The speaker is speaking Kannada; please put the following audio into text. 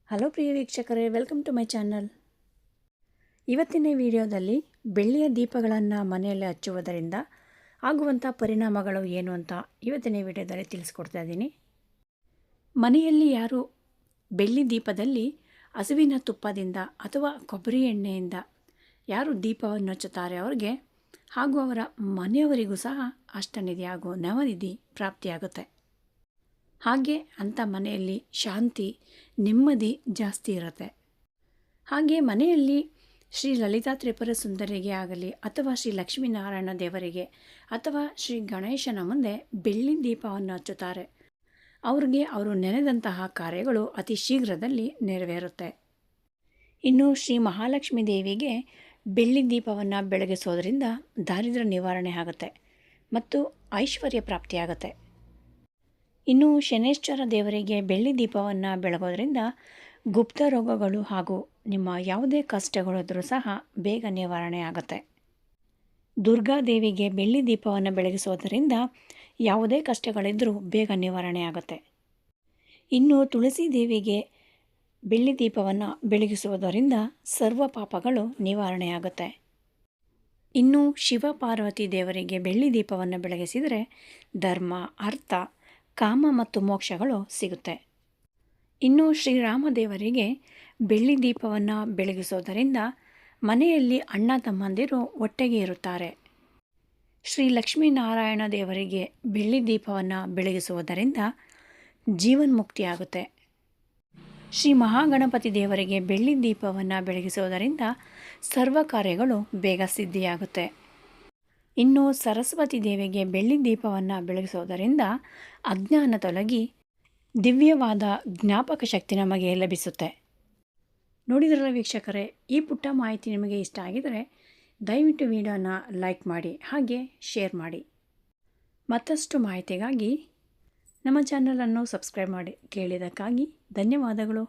ಹಲೋ ಪ್ರಿಯ ವೀಕ್ಷಕರೇ, ವೆಲ್ಕಮ್ ಟು ಮೈ ಚಾನಲ್. ಇವತ್ತಿನ ವಿಡಿಯೋದಲ್ಲಿ ಬೆಳ್ಳಿಯ ದೀಪಗಳನ್ನು ಮನೆಯಲ್ಲಿ ಹಚ್ಚುವುದರಿಂದ ಆಗುವಂಥ ಪರಿಣಾಮಗಳು ಏನು ಅಂತ ಇವತ್ತಿನ ವಿಡಿಯೋದಲ್ಲಿ ತಿಳಿಸ್ಕೊಡ್ತಾ ಇದ್ದೀನಿ. ಮನೆಯಲ್ಲಿ ಯಾರು ಬೆಳ್ಳಿ ದೀಪದಲ್ಲಿ ಹಸುವಿನ ತುಪ್ಪದಿಂದ ಅಥವಾ ಕೊಬ್ಬರಿ ಎಣ್ಣೆಯಿಂದ ಯಾರು ದೀಪವನ್ನು ಹಚ್ಚುತ್ತಾರೆ ಅವ್ರಿಗೆ ಹಾಗೂ ಅವರ ಮನೆಯವರಿಗೂ ಸಹ ಅಷ್ಟನಿಧಿ ಹಾಗೂ ನವನಿಧಿ ಪ್ರಾಪ್ತಿಯಾಗುತ್ತೆ. ಹಾಗೆ ಅಂಥ ಮನೆಯಲ್ಲಿ ಶಾಂತಿ ನೆಮ್ಮದಿ ಜಾಸ್ತಿ ಇರುತ್ತೆ. ಹಾಗೆ ಮನೆಯಲ್ಲಿ ಶ್ರೀ ಲಲಿತಾ ತ್ರಿಪುರ ಸುಂದರಿಗೆ ಆಗಲಿ ಅಥವಾ ಶ್ರೀ ಲಕ್ಷ್ಮೀನಾರಾಯಣ ದೇವರಿಗೆ ಅಥವಾ ಶ್ರೀ ಗಣೇಶನ ಮುಂದೆ ಬೆಳ್ಳಿ ದೀಪವನ್ನು ಹಚ್ಚುತ್ತಾರೆ. ಅವ್ರಿಗೆ ಅವರು ನೆನೆದಂತಹ ಕಾರ್ಯಗಳು ಅತಿ ಶೀಘ್ರದಲ್ಲಿ ನೆರವೇರುತ್ತೆ. ಇನ್ನು ಶ್ರೀ ಮಹಾಲಕ್ಷ್ಮೀ ದೇವಿಗೆ ಬೆಳ್ಳಿ ದೀಪವನ್ನು ಬೆಳಗಿಸೋದ್ರಿಂದ ದಾರಿದ್ರ್ಯ ನಿವಾರಣೆ ಆಗುತ್ತೆ ಮತ್ತು ಐಶ್ವರ್ಯ ಪ್ರಾಪ್ತಿಯಾಗುತ್ತೆ. ಇನ್ನು ಶನೇಶ್ವರ ದೇವರಿಗೆ ಬೆಳ್ಳಿ ದೀಪವನ್ನು ಬೆಳಗೋದ್ರಿಂದ ಗುಪ್ತ ರೋಗಗಳು ಹಾಗೂ ನಿಮ್ಮ ಯಾವುದೇ ಕಷ್ಟಗಳಿದ್ರೂ ಸಹ ಬೇಗ ನಿವಾರಣೆ ಆಗುತ್ತೆ. ದುರ್ಗಾದೇವಿಗೆ ಬೆಳ್ಳಿ ದೀಪವನ್ನು ಬೆಳಗಿಸೋದರಿಂದ ಯಾವುದೇ ಕಷ್ಟಗಳಿದ್ದರೂ ಬೇಗ ನಿವಾರಣೆ ಆಗುತ್ತೆ. ಇನ್ನು ತುಳಸಿ ದೇವಿಗೆ ಬೆಳ್ಳಿ ದೀಪವನ್ನು ಬೆಳಗಿಸುವುದರಿಂದ ಸರ್ವ ಪಾಪಗಳು ನಿವಾರಣೆ ಆಗುತ್ತೆ. ಇನ್ನು ಶಿವ ಪಾರ್ವತಿ ದೇವರಿಗೆ ಬೆಳ್ಳಿ ದೀಪವನ್ನು ಬೆಳಗಿಸಿದರೆ ಧರ್ಮ, ಅರ್ಥ, ಕಾಮ ಮತ್ತು ಮೋಕ್ಷಗಳು ಸಿಗುತ್ತೆ. ಇನ್ನು ಶ್ರೀರಾಮ ದೇವರಿಗೆ ಬೆಳ್ಳಿ ದೀಪವನ್ನು ಬೆಳಗಿಸೋದರಿಂದ ಮನೆಯಲ್ಲಿ ಅಣ್ಣ ತಮ್ಮಂದಿರು ಒಟ್ಟಿಗೆ ಇರುತ್ತಾರೆ. ಶ್ರೀ ಲಕ್ಷ್ಮೀನಾರಾಯಣ ದೇವರಿಗೆ ಬೆಳ್ಳಿ ದೀಪವನ್ನು ಬೆಳಗಿಸುವುದರಿಂದ ಜೀವನ್ಮುಕ್ತಿಯಾಗುತ್ತೆ. ಶ್ರೀ ಮಹಾಗಣಪತಿ ದೇವರಿಗೆ ಬೆಳ್ಳಿ ದೀಪವನ್ನು ಬೆಳಗಿಸುವುದರಿಂದ ಸರ್ವ ಕಾರ್ಯಗಳು ಬೇಗ ಸಿದ್ಧಿಯಾಗುತ್ತೆ. ಇನ್ನು ಸರಸ್ವತಿ ದೇವಿಗೆ ಬೆಳ್ಳಿ ದೀಪವನ್ನು ಬೆಳಗಿಸೋದರಿಂದ ಅಜ್ಞಾನ ತೊಲಗಿ ದಿವ್ಯವಾದ ಜ್ಞಾಪಕ ಶಕ್ತಿ ನಮಗೆ ಲಭಿಸುತ್ತೆ. ನೋಡಿದ್ರಲ್ಲ ವೀಕ್ಷಕರೇ, ಈ ಪುಟ್ಟ ಮಾಹಿತಿ ನಿಮಗೆ ಇಷ್ಟ ಆಗಿದರೆ ದಯವಿಟ್ಟು ವಿಡಿಯೋನ ಲೈಕ್ ಮಾಡಿ ಹಾಗೆ ಶೇರ್ ಮಾಡಿ. ಮತ್ತಷ್ಟು ಮಾಹಿತಿಗಾಗಿ ನಮ್ಮ ಚಾನಲನ್ನು ಸಬ್ಸ್ಕ್ರೈಬ್ ಮಾಡಿ. ಕೇಳಿದ್ದಕ್ಕಾಗಿ ಧನ್ಯವಾದಗಳು.